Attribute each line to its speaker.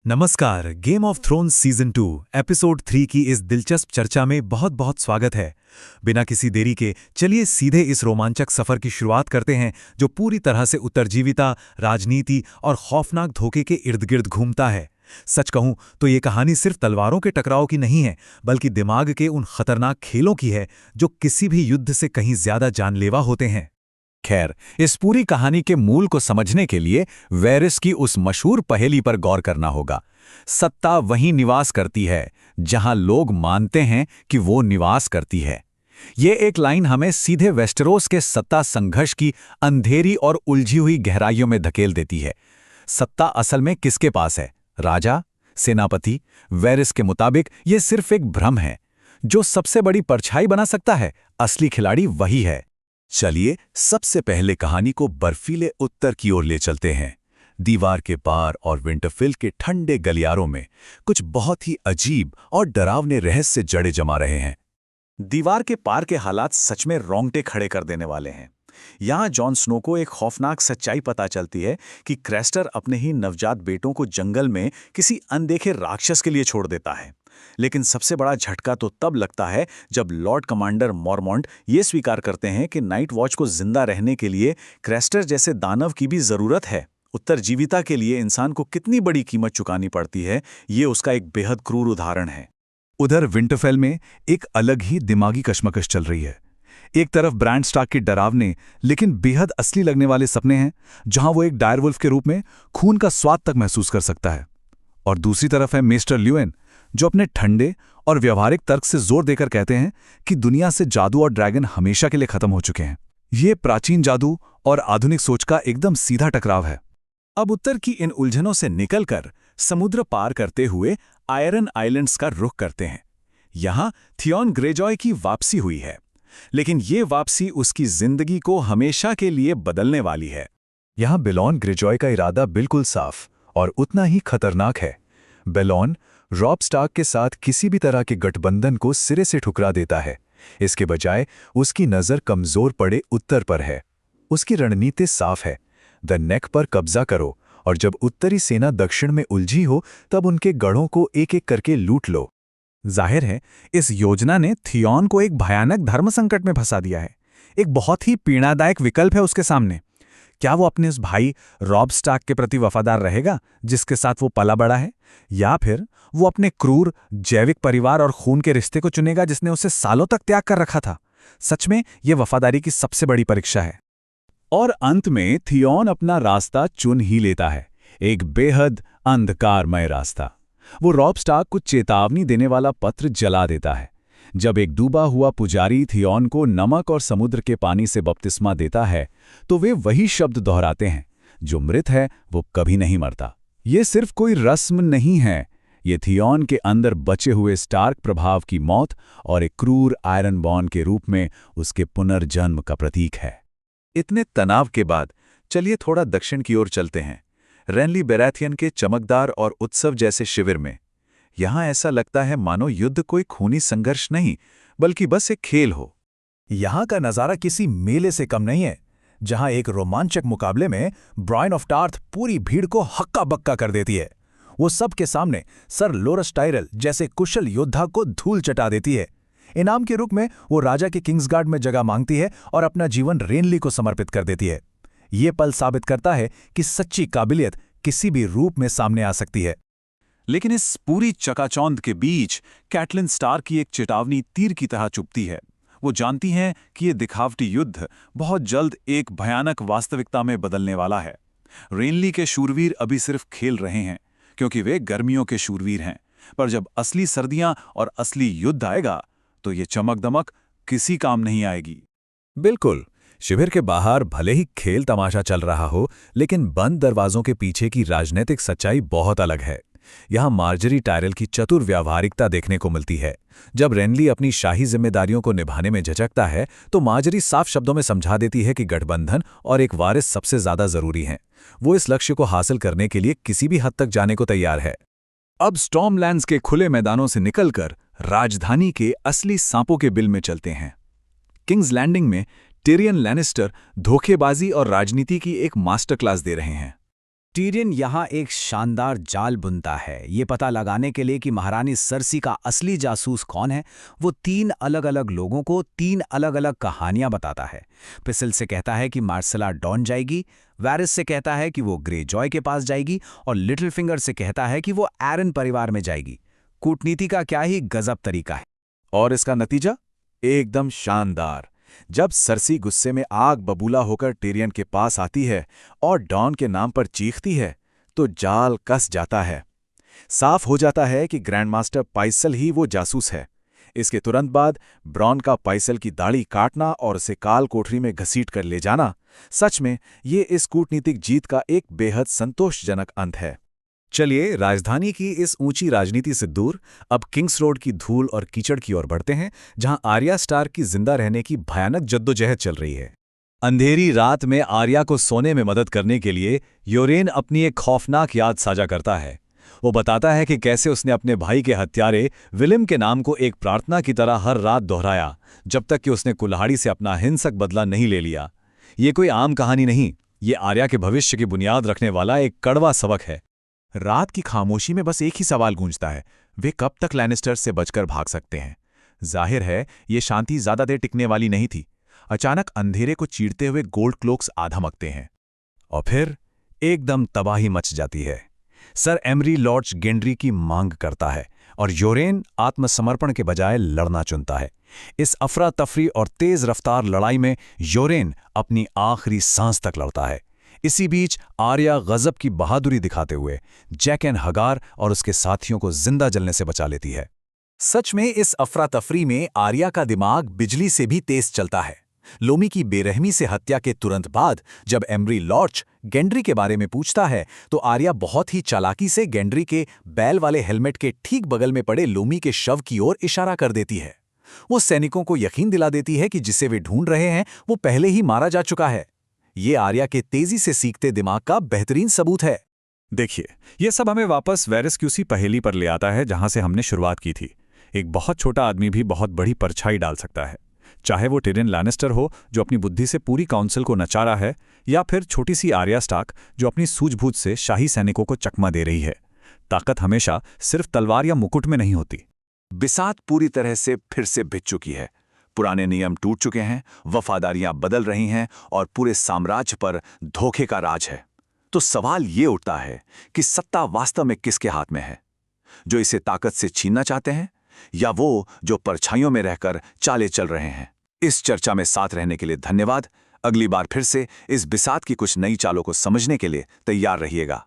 Speaker 1: नमस्कार। Game of thrones season 2 episode 3 की इस दिलचस्प चर्चा में बहुत बहुत स्वागत है। बिना किसी देरी के चलिए सीधे इस रोमांचक सफर की शुरुआत करते हैं जो पूरी तरह से उत्तरजीविता, राजनीति और खौफनाक धोखे के इर्द गिर्द घूमता है। सच कहूं तो ये कहानी सिर्फ तलवारों के टकराव की नहीं है, बल्कि दिमाग के उन खतरनाक खेलों की है जो किसी भी युद्ध से कहीं ज्यादा जानलेवा होते हैं।
Speaker 2: खैर, इस पूरी कहानी के मूल को समझने के लिए वेरिस की उस मशहूर पहेली पर गौर करना होगा। सत्ता वहीं निवास करती है जहां लोग मानते हैं कि वो निवास करती है। ये एक लाइन हमें सीधे वेस्टेरोस के सत्ता संघर्ष की अंधेरी और उलझी हुई गहराइयों में धकेल देती है। सत्ता असल में किसके पास है? राजा? सेनापति? वेरिस के मुताबिक ये सिर्फ एक भ्रम है। जो सबसे बड़ी परछाई बना सकता है, असली खिलाड़ी वही है।
Speaker 3: चलिए सबसे पहले कहानी को बर्फीले उत्तर की ओर ले चलते हैं। दीवार के पार और विंटरफेल के ठंडे गलियारों में कुछ बहुत ही अजीब और डरावने रहस्य जड़े जमा रहे हैं।
Speaker 2: दीवार के पार के हालात सच में रोंगटे खड़े कर देने वाले हैं। यहाँ जॉन स्नो को एक खौफनाक सच्चाई पता चलती है कि क्रेस्टर अपने ही नवजात बेटों को जंगल में किसी अनदेखे राक्षस के लिए छोड़ देता है। लेकिन सबसे बड़ा झटका तो तब लगता है जब लॉर्ड कमांडर मॉरमॉन्ट ये स्वीकार करते हैं कि नाइट वॉच को जिंदा रहने के लिए क्रेस्टर जैसे दानव की भी जरूरत है। उत्तरजीविता के लिए इंसान को कितनी बड़ी कीमत चुकानी पड़ती है, ये उसका एक बेहद क्रूर उदाहरण है।
Speaker 3: उधर विंटरफेल में एक अलग ही दिमागी कश्मकश चल रही है। एक तरफ ब्रांड स्टार्क के डरावने लेकिन बेहद असली लगने वाले सपने हैं, जहां वो एक डायरवुल्फ के रूप में खून का स्वाद तक महसूस कर सकता है, और दूसरी तरफ है मेस्टर ल्यूएन, जो अपने ठंडे और व्यवहारिक तर्क से जोर देकर कहते हैं कि दुनिया से जादू और ड्रैगन हमेशा के लिए खत्म हो चुके हैं। ये प्राचीन जादू और आधुनिक सोच का एकदम सीधा टकराव है।
Speaker 2: अब उत्तर की इन उलझनों से निकलकर समुद्र पार करते हुए आयरन आइलैंड्स का रुख करते हैं। यहां थियॉन ग्रेजॉय की वापसी हुई है, लेकिन ये वापसी उसकी जिंदगी को हमेशा के लिए बदलने वाली है।
Speaker 3: यहां बेलॉन ग्रेजॉय का इरादा बिल्कुल साफ और उतना ही खतरनाक है। बेलॉन रॉब स्टार्क के साथ किसी भी तरह के गठबंधन को सिरे से ठुकरा देता है। इसके बजाय उसकी नज़र कमजोर पड़े उत्तर पर है। उसकी रणनीति साफ है, द नेक पर कब्जा करो, और जब उत्तरी सेना दक्षिण में उलझी हो तब उनके गढ़ों को एक एक करके लूट लो।
Speaker 2: जाहिर है, इस योजना ने थियॉन को एक भयानक धर्म संकट में फंसा दिया है। एक बहुत ही पीड़ादायक विकल्प है उसके सामने। क्या वो अपने उस भाई रॉब स्टार्क के प्रति वफादार रहेगा जिसके साथ वो पला बड़ा है, या फिर वो अपने क्रूर जैविक परिवार और खून के रिश्ते को चुनेगा जिसने उसे सालों तक त्याग कर रखा था? सच में ये वफादारी की सबसे बड़ी परीक्षा है। और अंत में थियॉन अपना रास्ता चुन ही लेता है, एक बेहद अंधकारमय रास्ता। वो रॉब स्टार्क को चेतावनी देने वाला पत्र जला देता है। जब एक डूबा हुआ पुजारी थियॉन को नमक और समुद्र के पानी से बपतिस्मा देता है, तो वे वही शब्द दोहराते हैं, जो मृत है वो कभी नहीं मरता। ये सिर्फ कोई रस्म नहीं है, ये थियॉन के अंदर बचे हुए स्टार्क प्रभाव की मौत और एक क्रूर आयरन बॉर्न के रूप में उसके पुनर्जन्म का प्रतीक है।
Speaker 3: इतने तनाव के बाद चलिए थोड़ा दक्षिण की ओर चलते हैं, रेनली बेराथियन के चमकदार और उत्सव जैसे शिविर में। यहां ऐसा लगता है मानो युद्ध कोई खूनी संघर्ष नहीं, बल्कि बस एक खेल हो।
Speaker 2: यहां का नजारा किसी मेले से कम नहीं है, जहां एक रोमांचक मुकाबले में ब्रायन ऑफ टार्थ पूरी भीड़ को हक्का बक्का कर देती है। वो सबके सामने सर लोरस टायरल जैसे कुशल योद्धा को धूल चटा देती है। इनाम के रूप में वो राजा के किंग्सगार्ड में जगह मांगती है और अपना जीवन रेनली को समर्पित कर देती है। ये पल साबित करता है कि सच्ची काबिलियत किसी भी रूप में सामने आ सकती है। लेकिन इस पूरी चकाचौंध के बीच कैटलिन स्टार्क की एक चेतावनी तीर की तरह चुभती है। वो जानती हैं कि ये दिखावटी युद्ध बहुत जल्द एक भयानक वास्तविकता में बदलने वाला है। रेनली के शूरवीर अभी सिर्फ खेल रहे हैं, क्योंकि वे गर्मियों के शूरवीर हैं, पर जब असली सर्दियां और असली युद्ध आएगा तो ये चमक दमक किसी काम नहीं आएगी।
Speaker 3: बिल्कुल, शिविर के बाहर भले ही खेल तमाशा चल रहा हो, लेकिन बंद दरवाजों के पीछे की राजनीतिक सच्चाई बहुत अलग है। यहां मार्जरी टायरल की चतुर व्यावहारिकता देखने को मिलती है। जब रेनली अपनी शाही जिम्मेदारियों को निभाने में झिझकता है, तो मार्जरी साफ शब्दों में समझा देती है कि गठबंधन और एक वारिस सबसे ज्यादा जरूरी हैं। वो इस लक्ष्य को हासिल करने के लिए किसी भी हद तक जाने को तैयार है।
Speaker 2: अब स्टॉर्मलैंड्स के खुले मैदानों से निकलकर राजधानी के असली सांपों के बिल में चलते हैं। किंग्स लैंडिंग में टिरियन लैनिस्टर धोखेबाजी और राजनीति की एक मास्टर क्लास दे रहे हैं। टीरियन यहाँ एक शानदार जाल बुनता है ये पता लगाने के लिए कि महारानी सर्सी का असली जासूस कौन है। वो 3 अलग-अलग लोगों को 3 अलग-अलग कहानियां बताता है। पिसिल से कहता है कि मार्सेला डॉन जाएगी, वैरिस से कहता है कि वो ग्रे जॉय के पास जाएगी और लिटिल फिंगर से कहता है कि वो एरन परिवार में जाएगी। कूटनीति का क्या ही गजब तरीका है।
Speaker 3: और इसका नतीजा एकदम शानदार। जब सर्सी गुस्से में आग बबूला होकर टिरियन के पास आती है और डॉन के नाम पर चीखती है तो जाल कस जाता है। साफ हो जाता है कि ग्रैंडमास्टर पाइसल ही वो जासूस है। इसके तुरंत बाद ब्रॉन का पाइसल की दाढ़ी काटना और उसे काल कोठरी में घसीट कर ले जाना, सच में ये इस कूटनीतिक जीत का एक बेहद संतोषजनक अंत है।
Speaker 1: चलिए राजधानी की इस ऊंची राजनीति से दूर अब किंग्स रोड की धूल और कीचड़ की ओर बढ़ते हैं, जहां आर्या स्टार्क की जिंदा रहने की भयानक जद्दोजहद चल रही है। अंधेरी रात में आर्या को सोने में मदद करने के लिए योरेन अपनी एक खौफनाक याद साझा करता है। वो बताता है कि कैसे उसने अपने भाई के हत्यारे विलियम के नाम को एक प्रार्थना की तरह हर रात दोहराया, जब तक कि उसने कुल्हाड़ी से अपना हिंसक बदला नहीं ले लिया। ये कोई आम कहानी नहीं, ये आर्या के भविष्य की बुनियाद रखने वाला एक कड़वा सबक है।
Speaker 3: रात की खामोशी में बस एक ही सवाल गूंजता है, वे कब तक लैनिस्टर्स से बचकर भाग सकते हैं। जाहिर है ये शांति ज्यादा देर टिकने वाली नहीं थी। अचानक अंधेरे को चीरते हुए गोल्ड क्लोक्स आधमकते हैं
Speaker 1: और फिर एकदम तबाही मच जाती है। सर एमरी लॉर्ड्स गेंड्री की मांग करता है और योरेन आत्मसमर्पण के बजाय लड़ना चुनता है। इस अफरा तफरी और तेज रफ्तार लड़ाई में योरेन अपनी आखिरी सांस तक लड़ता है। इसी बीच आर्या गजब की बहादुरी दिखाते हुए जैकन हगार और उसके साथियों को जिंदा जलने से बचा लेती है। सच में इस अफरा तफरी में आर्या का दिमाग बिजली से भी तेज चलता है। लोमी की बेरहमी से हत्या के तुरंत बाद जब एमरी लॉर्च गेंड्री के बारे में पूछता है तो आर्या बहुत ही चालाकी से गेंड्री के बैल वाले हेलमेट के ठीक बगल में पड़े लोमी के शव की ओर इशारा कर देती है। वो सैनिकों को यकीन दिला देती है कि जिसे वे ढूंढ रहे हैं वो पहले ही मारा जा चुका है। ये आर्या के तेजी से सीखते दिमाग का बेहतरीन सबूत है।
Speaker 3: देखिए, ये सब हमें वापस वेरिस की उसी पहेली पर ले आता है जहां से हमने शुरुआत की थी। एक बहुत छोटा आदमी भी बहुत बड़ी परछाई डाल सकता है, चाहे वो टिरियन लैनिस्टर हो जो अपनी बुद्धि से पूरी काउंसिल को नचा रहा है, या फिर छोटी सी आर्या स्टार्क जो अपनी सूझबूझ से शाही सैनिकों को चकमा दे रही है। ताकत हमेशा सिर्फ तलवार या मुकुट में नहीं होती।
Speaker 4: बिसात पूरी तरह से फिर से भिज चुकी है। पुराने नियम टूट चुके हैं, वफादारियां बदल रही हैं और पूरे साम्राज्य पर धोखे का राज है। तो सवाल ये उठता है कि सत्ता वास्तव में किसके हाथ में है? जो इसे ताकत से छीनना चाहते हैं या वो जो परछाइयों में रहकर चाले चल रहे हैं? इस चर्चा में साथ रहने के लिए धन्यवाद। अगली बार फिर से इस बिसात की कुछ नई चालों को समझने के लिए तैयार रहिएगा।